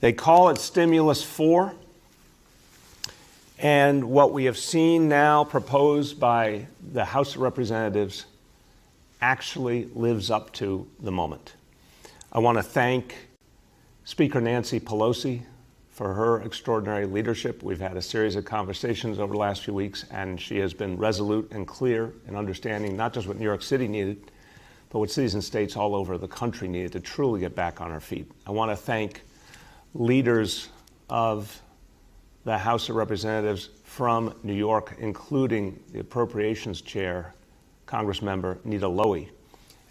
They call it Stimulus 4. And what we have seen now proposed by the House of Representatives actually lives up to the moment. I want to thank Speaker Nancy Pelosi for her extraordinary leadership. We've had a series of conversations over the last few weeks, and she has been resolute and clear in understanding not just what New York City needed, but what cities and states all over the country needed to truly get back on our feet. I want to thank leaders of the House of Representatives from New York, including the Appropriations Chair, Congressmember Nita Lowey,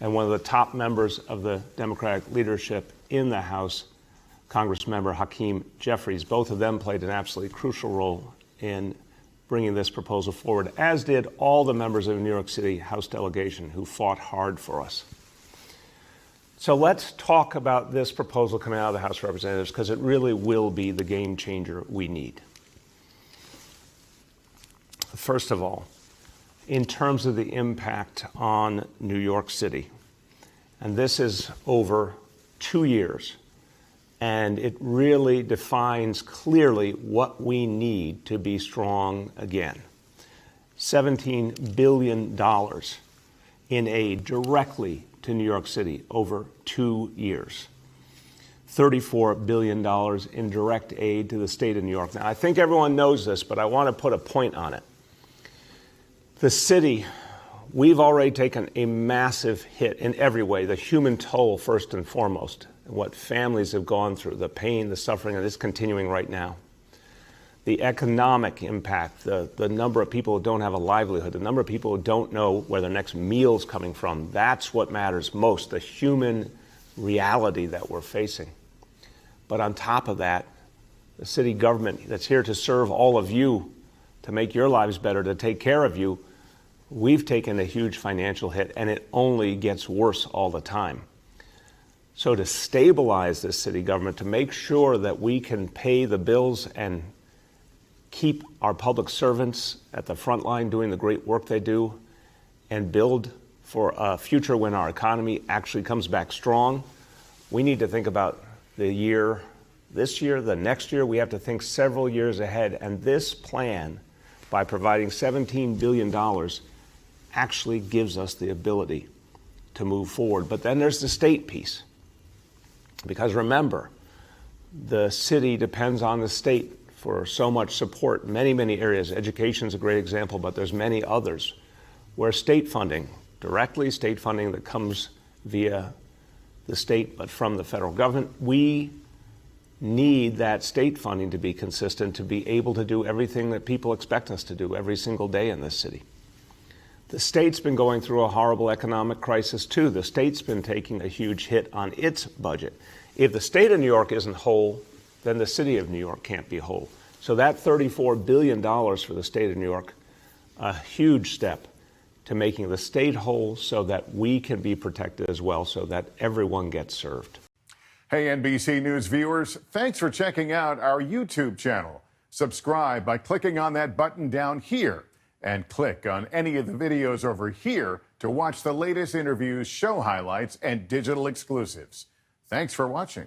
and one of the top members of the Democratic leadership in the House, Congressmember Hakeem Jeffries. Both of them played an absolutely crucial role in bringing this proposal forward, as did all the members of the New York City House delegation who fought hard for us. So let's talk about this proposal coming out of the House of Representatives, because it really will be the game changer we need. First of all, in terms of the impact on New York City, and this is over 2 years, and it really defines clearly what we need to be strong again. $17 billion in aid directly to New York City over 2 years. $34 billion in direct aid to the state of New York. Now, I think everyone knows this, but I want to put a point on it. The city, we've already taken a massive hit in every way, the human toll first and foremost, what families have gone through, the pain, the suffering, and it's continuing right now. The economic impact, the number of people who don't have a livelihood, the number of people who don't know where their next meal's coming from, that's what matters most, the human reality that we're facing. But on top of that, the city government that's here to serve all of you, to make your lives better, to take care of you, we've taken a huge financial hit, and it only gets worse all the time. So to stabilize this city government, to make sure that we can pay the bills and keep our public servants at the front line doing the great work they do, and build for a future when our economy actually comes back strong, we need to think about the year, this year, the next year. We have to think several years ahead. And this plan, by providing $17 billion, actually gives us the ability to move forward. But then there's the state piece. Because remember, the city depends on the state for so much support in many, many areas. Education is a great example, but there's many others where state funding, directly state funding that comes via the state but from the federal government, we need that state funding to be consistent, to be able to do everything that people expect us to do every single day in this city. The state's been going through a horrible economic crisis too. The state's been taking a huge hit on its budget. If the state of New York isn't whole, then the city of New York can't be whole. So that $34 billion for the state of New York, a huge step to making the state whole so that we can be protected as well, so that everyone gets served. Hey, NBC News viewers, thanks for checking out our YouTube channel. Subscribe by clicking on that button down here, and click on any of the videos over here to watch the latest interviews, show highlights, and digital exclusives. Thanks for watching.